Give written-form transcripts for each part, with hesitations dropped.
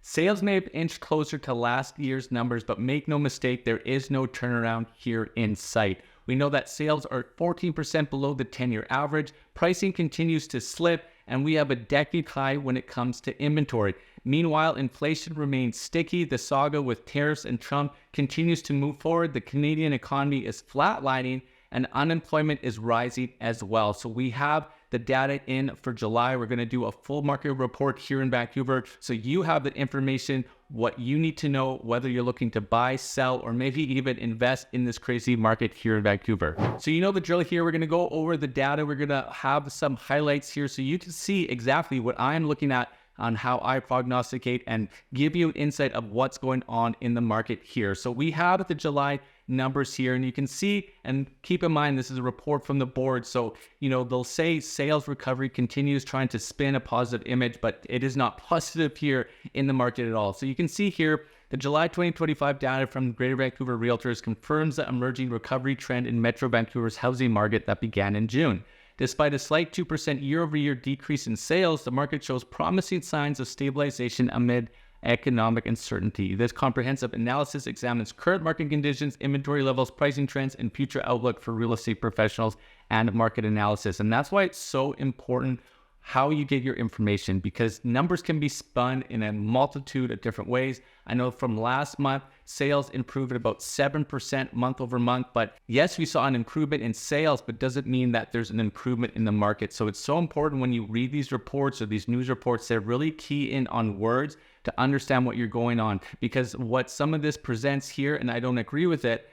Sales may have inched closer to last year's numbers, but make no mistake, there is no turnaround here in sight. We know that sales are 14% below the 10-year average, pricing continues to slip, and we have a decade high when it comes to inventory. Meanwhile, inflation remains sticky. The saga with tariffs and Trump continues to move forward. The Canadian economy is flatlining, and unemployment is rising as well. So we have the data in for July. We're going to do a full market report here in Vancouver. So you have the information, what you need to know, whether you're looking to buy, sell, or maybe even invest in this crazy market here in Vancouver. So you know the drill here. We're going to go over the data. We're going to have some highlights here so you can see exactly what I'm looking at on how I prognosticate and give you an insight of what's going on in the market here. So we have the July numbers here, and you can see, and keep in mind, this is a report from the board. So, they'll say sales recovery continues, trying to spin a positive image, but it is not positive here in the market at all. So you can see here, the July 2025 data from Greater Vancouver Realtors confirms the emerging recovery trend in Metro Vancouver's housing market that began in June. Despite a slight 2% year-over-year decrease in sales, the market shows promising signs of stabilization amid economic uncertainty. This comprehensive analysis examines current market conditions, inventory levels, pricing trends, and future outlook for real estate professionals and market analysis. And that's why it's so important how you get your information, because numbers can be spun in a multitude of different ways. I know from last month, sales improved at about 7% month over month. But yes, we saw an improvement in sales, but doesn't mean that there's an improvement in the market. So it's so important when you read these reports or these news reports, they're really key in on words to understand what you're going on. Because what some of this presents here, and I don't agree with it,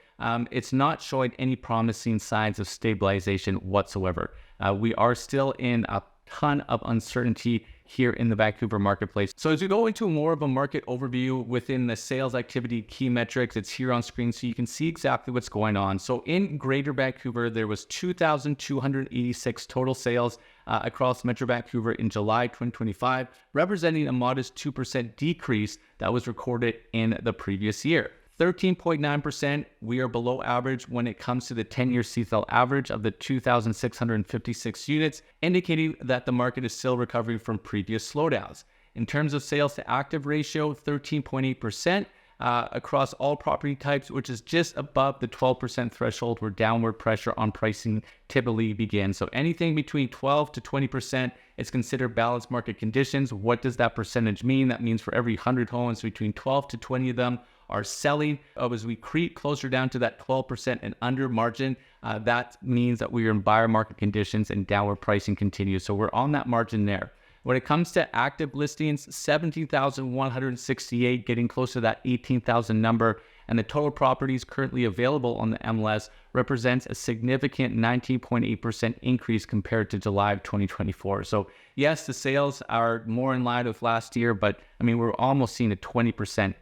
it's not showing any promising signs of stabilization whatsoever. We are still in a ton of uncertainty here in the Vancouver marketplace. So as we go into more of a market overview within the sales activity key metrics, it's here on screen so you can see exactly what's going on. So in Greater Vancouver, there was 2,286 total sales across Metro Vancouver in July 2025, representing a modest 2% decrease that was recorded in the previous year. 13.9%, we are below average when it comes to the 10-year seasonal average of the 2,656 units, indicating that the market is still recovering from previous slowdowns. In terms of sales to active ratio, 13.8% across all property types, which is just above the 12% threshold where downward pressure on pricing typically begins. So anything between 12 to 20% is considered balanced market conditions. What does that percentage mean? That means for every 100 homes, between 12 to 20 of them are selling. As we creep closer down to that 12% and under margin, that means that we are in buyer market conditions and downward pricing continues. So we're on that margin there. When it comes to active listings, 17,168, getting close to that 18,000 number, and the total properties currently available on the MLS represents a significant 19.8% increase compared to July of 2024. So yes, the sales are more in line with last year, but we're almost seeing a 20%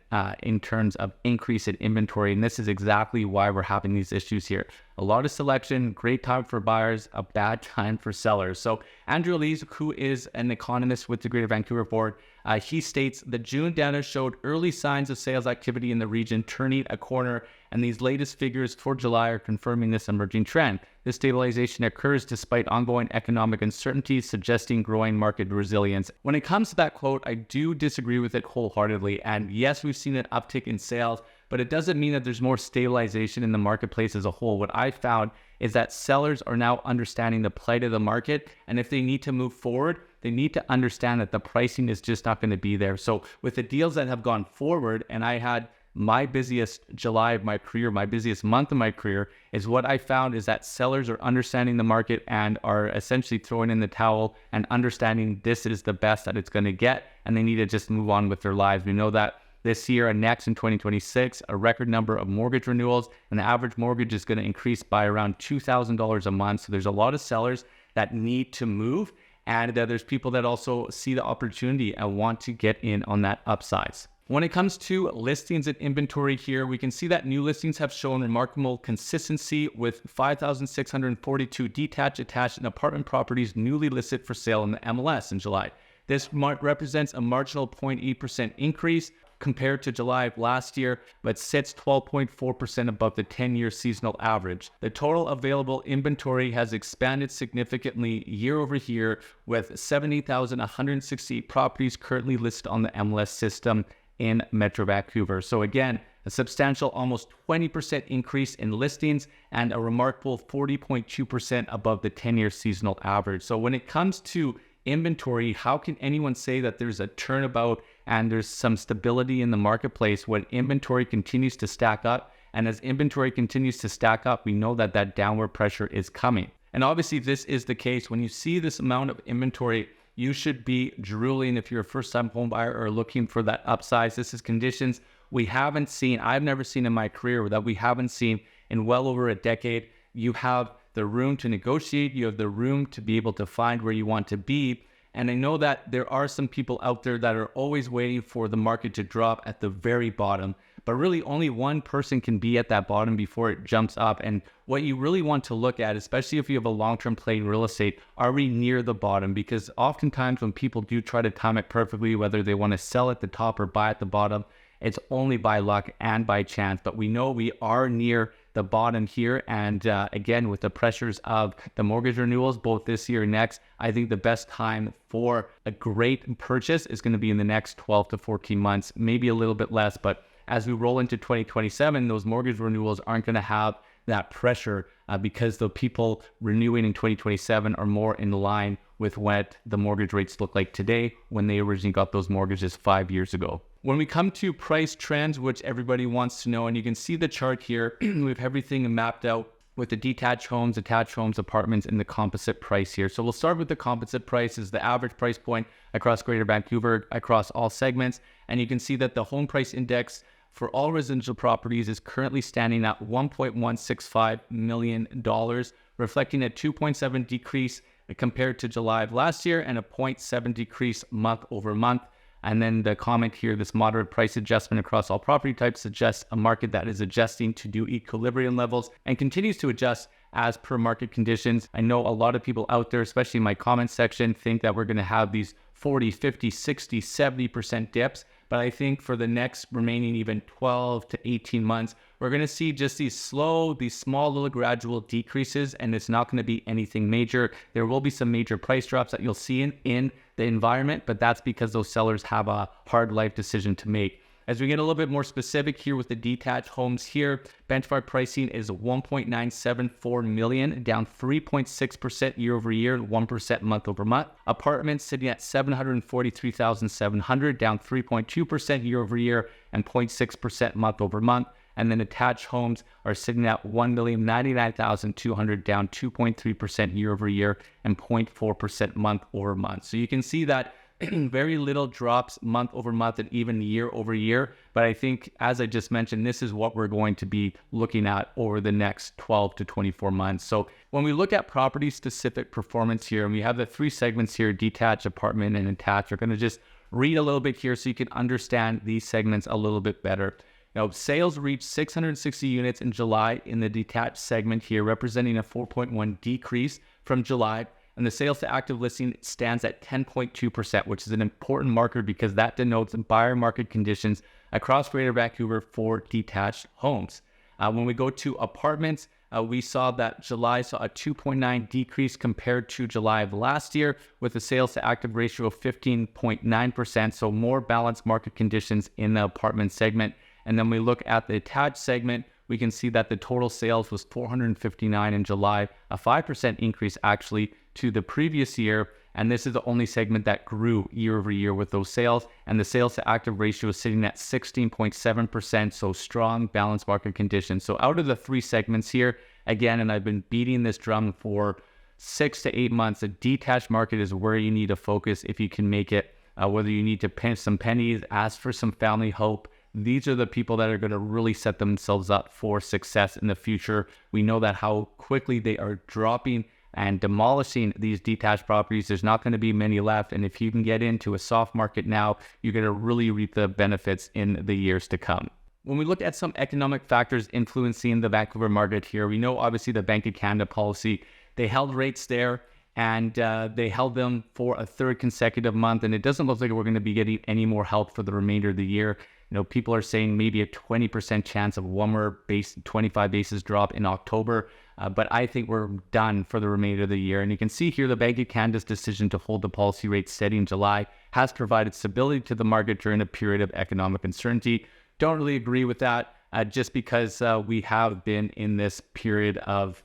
in terms of increase in inventory. And this is exactly why we're having these issues here. A lot of selection, great time for buyers, a bad time for sellers. So Andrew Lees, who is an economist with the Greater Vancouver Board, he states the June data showed early signs of sales activity in the region turning a corner, and these latest figures for July are confirming this emerging trend. This stabilization occurs despite ongoing economic uncertainties, suggesting growing market resilience. When it comes to that quote, I do disagree with it wholeheartedly. And yes, we've seen an uptick in sales, but it doesn't mean that there's more stabilization in the marketplace as a whole. What I found is that sellers are now understanding the plight of the market, and if they need to move forward, they need to understand that the pricing is just not going to be there. So with the deals that have gone forward, and I had my busiest July of my career, my busiest month of my career, is what I found is that sellers are understanding the market and are essentially throwing in the towel and understanding this is the best that it's going to get, and they need to just move on with their lives. We know that this year and next in 2026, a record number of mortgage renewals, and the average mortgage is going to increase by around $2,000 a month. So there's a lot of sellers that need to move, and there's people that also see the opportunity and want to get in on that upsize. When it comes to listings and inventory here, we can see that new listings have shown remarkable consistency with 5,642 detached, attached, and apartment properties newly listed for sale in the MLS in July. This represents a marginal 0.8% increase compared to July of last year, but sits 12.4% above the 10-year seasonal average. The total available inventory has expanded significantly year over year, with 70,168 properties currently listed on the MLS system in Metro Vancouver. So again, a substantial almost 20% increase in listings and a remarkable 40.2% above the 10-year seasonal average. So when it comes to inventory, how can anyone say that there's a turnabout and there's some stability in the marketplace when inventory continues to stack up? And as inventory continues to stack up, we know that that downward pressure is coming. And obviously this is the case. When you see this amount of inventory, you should be drooling if you're a first-time home buyer or looking for that upsize. This is conditions we haven't seen. I've never seen in my career that we haven't seen in well over a decade. You have the room to negotiate. You have the room to be able to find where you want to be. And I know that there are some people out there that are always waiting for the market to drop at the very bottom, but really only one person can be at that bottom before it jumps up. And what you really want to look at, especially if you have a long-term play in real estate, are we near the bottom? Because oftentimes when people do try to time it perfectly, whether they want to sell at the top or buy at the bottom, it's only by luck and by chance. But we know we are near the bottom here. And again, with the pressures of the mortgage renewals, both this year and next, I think the best time for a great purchase is going to be in the next 12 to 14 months, maybe a little bit less. But as we roll into 2027, those mortgage renewals aren't going to have that pressure because the people renewing in 2027 are more in line with what the mortgage rates look like today when they originally got those mortgages 5 years ago. When we come to price trends, which everybody wants to know, and you can see the chart here, we have everything mapped out with the detached homes, attached homes, apartments, and the composite price here. So we'll start with the composite price is the average price point across Greater Vancouver, across all segments. And you can see that the home price index for all residential properties is currently standing at $1.165 million, reflecting a 2.7 decrease compared to July of last year and a 0.7 decrease month over month. And then the comment here, this moderate price adjustment across all property types suggests a market that is adjusting to new equilibrium levels and continues to adjust as per market conditions. I know a lot of people out there, especially in my comment section, think that we're going to have these 40, 50, 60, 70% dips. But I think for the next remaining even 12 to 18 months, we're going to see just these small little gradual decreases, and it's not going to be anything major. There will be some major price drops that you'll see in the environment, but that's because those sellers have a hard life decision to make. As we get a little bit more specific here with the detached homes here, benchmark pricing is $1.974 million, down 3.6% year over year, 1% month over month. Apartments sitting at $743,700, down 3.2% year over year and 0.6% month over month. And then attached homes are sitting at $1,099,200, down 2.3% year over year and 0.4% month over month. So you can see that very little drops month over month and even year over year. But I think, as I just mentioned, this is what we're going to be looking at over the next 12 to 24 months. So when we look at property specific performance here, and we have the three segments here, detached, apartment, and attached, we're going to just read a little bit here so you can understand these segments a little bit better. Now, sales reached 660 units in July in the detached segment here, representing a 4.1 decrease from July. And the sales to active listing stands at 10.2%, which is an important marker because that denotes buyer market conditions across Greater Vancouver for detached homes. When we go to apartments, we saw that July saw a 2.9 decrease compared to July of last year with a sales to active ratio of 15.9%. So more balanced market conditions in the apartment segment. And then we look at the attached segment, we can see that the total sales was 459 in July, a 5% increase actually to the previous year. And this is the only segment that grew year over year with those sales. And the sales to active ratio is sitting at 16.7%. So strong balanced market conditions. So out of the three segments here, again, and I've been beating this drum for 6 to 8 months, the detached market is where you need to focus if you can make it, whether you need to pinch some pennies, ask for some family help. These are the people that are going to really set themselves up for success in the future. We know that how quickly they are dropping and demolishing these detached properties. There's not going to be many left. And if you can get into a soft market now, you're going to really reap the benefits in the years to come. When we look at some economic factors influencing the Vancouver market here, we know obviously the Bank of Canada policy, they held rates there. and they held them for a third consecutive month. And it doesn't look like we're going to be getting any more help for the remainder of the year. People are saying maybe a 20% chance of one more 25 basis drop in October. But I think we're done for the remainder of the year. And you can see here the Bank of Canada's decision to hold the policy rate steady in July has provided stability to the market during a period of economic uncertainty. Don't really agree with that just because we have been in this period of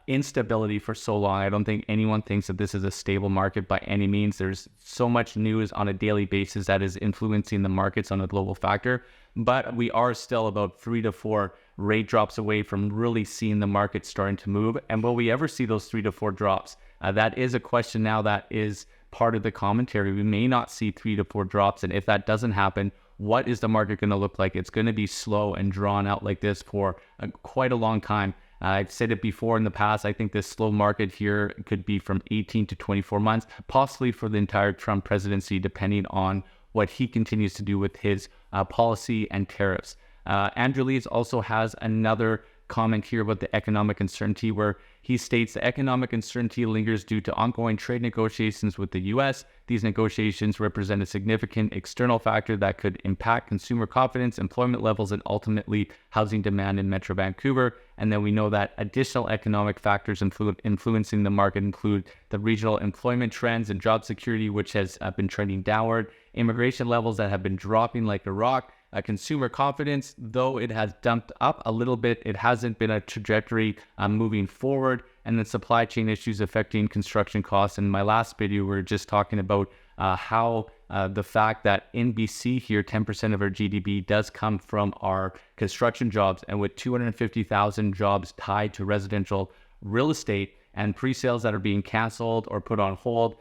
instability for so long. I don't think anyone thinks that this is a stable market by any means. There's so much news on a daily basis that is influencing the markets on a global factor, but we are still about 3 to 4 rate drops away from really seeing the market starting to move. And will we ever see those 3 to 4 drops? That is a question now that is part of the commentary. We may not see 3 to 4 drops, and if that doesn't happen, what is the market going to look like? It's going to be slow and drawn out like this for quite a long time. I've said it before in the past. I think this slow market here could be from 18 to 24 months, possibly for the entire Trump presidency, depending on what he continues to do with his policy and tariffs. Andrew Lees also has another comment here about the economic uncertainty, where he states the economic uncertainty lingers due to ongoing trade negotiations with the U.S. These negotiations represent a significant external factor that could impact consumer confidence, employment levels, and ultimately housing demand in Metro Vancouver. And then we know that additional economic factors influencing the market include the regional employment trends and job security, which has been trending downward, immigration levels that have been dropping like a rock, consumer confidence, though it has dumped up a little bit, it hasn't been a trajectory moving forward, and then supply chain issues affecting construction costs. In my last video, we were just talking about how the fact that in BC here, 10% of our GDP does come from our construction jobs, and with 250,000 jobs tied to residential real estate and pre-sales that are being canceled or put on hold,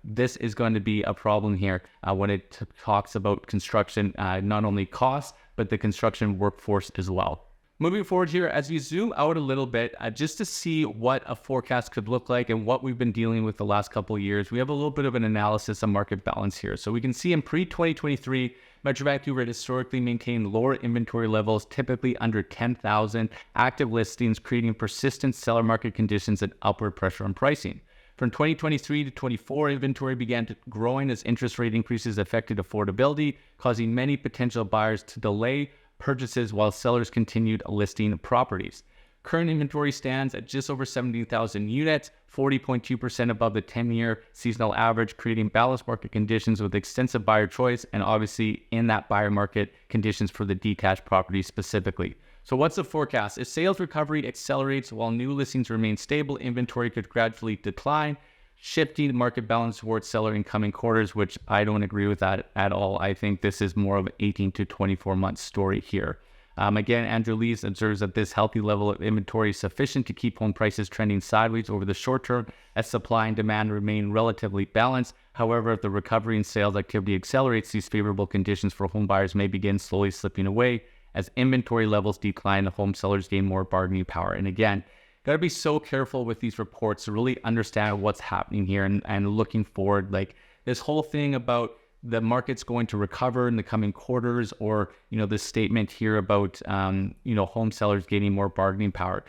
this is going to be a problem here when it talks about construction, not only costs, but the construction workforce as well. Moving forward here, as we zoom out a little bit, just to see what a forecast could look like and what we've been dealing with the last couple of years, we have a little bit of an analysis of market balance here. So we can see in pre-2023, Metro Vancouver had historically maintained lower inventory levels, typically under 10,000 active listings, creating persistent seller market conditions and upward pressure on pricing. From 2023 to 24, inventory began growing as interest rate increases affected affordability, causing many potential buyers to delay purchases while sellers continued listing properties. Current inventory stands at just over 17,000 units, 40.2% above the 10-year seasonal average, creating balanced market conditions with extensive buyer choice, and obviously in that buyer market conditions for the detached properties specifically. So what's the forecast? If sales recovery accelerates while new listings remain stable, inventory could gradually decline, shifting market balance towards seller in coming quarters, which I don't agree with that at all. I think this is more of an 18 to 24 month story here. Again, Andrew Lees observes that this healthy level of inventory is sufficient to keep home prices trending sideways over the short term as supply and demand remain relatively balanced. However, if the recovery in sales activity accelerates, these favorable conditions for home buyers may begin slowly slipping away. As inventory levels decline, the home sellers gain more bargaining power. And again, got to be so careful with these reports to really understand what's happening here and looking forward. Like this whole thing about the market's going to recover in the coming quarters, or, this statement here about, home sellers gaining more bargaining power.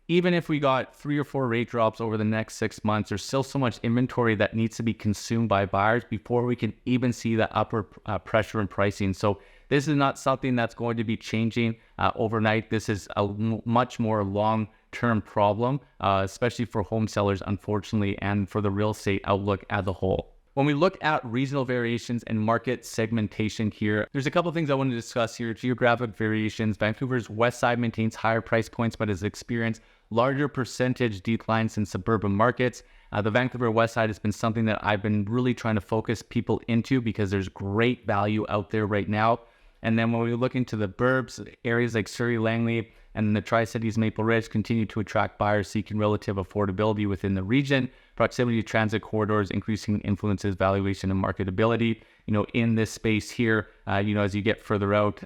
Even if we got 3 or 4 rate drops over the next 6 months, there's still so much inventory that needs to be consumed by buyers before we can even see the upward pressure in pricing. So this is not something that's going to be changing overnight. This is a much more long-term problem, especially for home sellers, unfortunately, and for the real estate outlook as a whole. When we look at regional variations and market segmentation here, there's a couple of things I want to discuss here. Geographic variations. Vancouver's west side maintains higher price points, but has experienced larger percentage declines in suburban markets. The Vancouver west side has been something that I've been really trying to focus people into because there's great value out there right now. And then when we look into the burbs, areas like Surrey, Langley, and the Tri-Cities Maple Ridge continue to attract buyers seeking relative affordability within the region. Proximity to transit corridors increasing influences valuation and marketability. In this space here, as you get further out,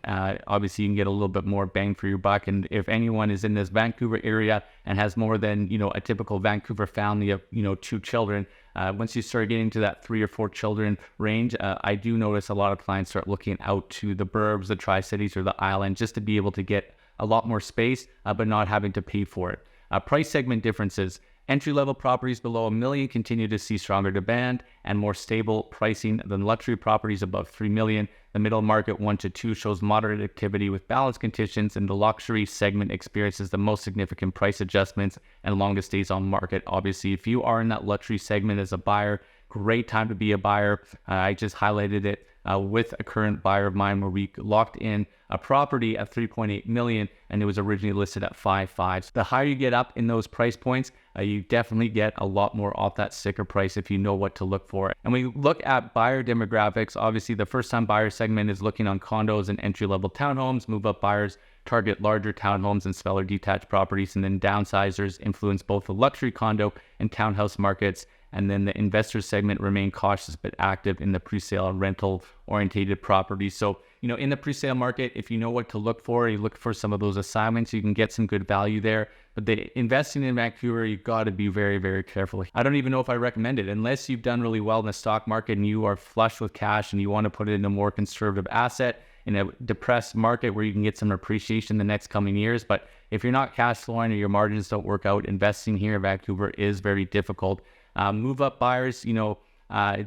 obviously you can get a little bit more bang for your buck. And if anyone is in this Vancouver area and has more than, a typical Vancouver family of, 2 children, once you start getting to that 3 or 4 children range, I do notice a lot of clients start looking out to the burbs, the Tri-Cities, or the island, just to be able to get a lot more space, but not having to pay for it. Price segment differences. Entry-level properties below $1 million continue to see stronger demand and more stable pricing than luxury properties above $3 million. The middle market 1 to 2 shows moderate activity with balanced conditions, and the luxury segment experiences the most significant price adjustments and longest days on market. Obviously, if you are in that luxury segment as a buyer, great time to be a buyer. I just highlighted it with a current buyer of mine where we locked in a property at $3.8 million and it was originally listed at $5.5. So the higher you get up in those price points, you definitely get a lot more off that sticker price if you know what to look for. And when you look at buyer demographics, obviously the first-time buyer segment is looking on condos and entry-level townhomes. Move-up buyers target larger townhomes and smaller detached properties, and then downsizers influence both the luxury condo and townhouse markets. And then the investor segment remain cautious but active in the pre-sale and rental orientated properties. So, in the pre-sale market, if you know what to look for, you look for some of those assignments, you can get some good value there. But investing in Vancouver, you've got to be very, very careful. I don't even know if I recommend it unless you've done really well in the stock market and you are flush with cash and you want to put it in a more conservative asset in a depressed market where you can get some appreciation the next coming years. But if you're not cash flowing or your margins don't work out, investing here in Vancouver is very difficult. Move-up buyers,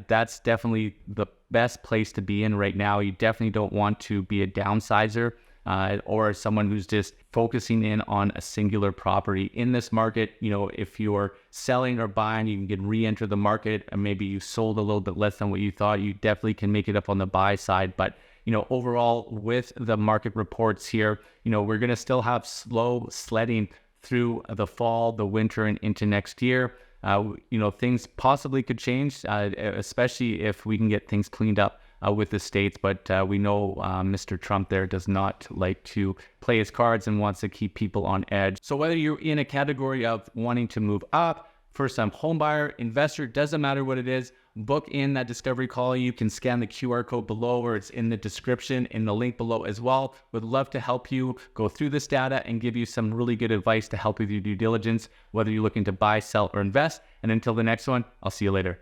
that's definitely the best place to be in right now. You definitely don't want to be a downsizer or someone who's just focusing in on a singular property. In this market, if you're selling or buying, you can re-enter the market, and maybe you sold a little bit less than what you thought. You definitely can make it up on the buy side. But overall, with the market reports here, we're going to still have slow sledding through the fall, the winter, and into next year. Things possibly could change, especially if we can get things cleaned up with the states. But we know Mr. Trump there does not like to play his cards and wants to keep people on edge. So whether you're in a category of wanting to move up, first-time home buyer, investor, doesn't matter what it is, book in that discovery call. You can scan the QR code below, or it's in the description in the link below as well. Would love to help you go through this data and give you some really good advice to help with your due diligence, whether you're looking to buy, sell, or invest. And until the next one, I'll see you later.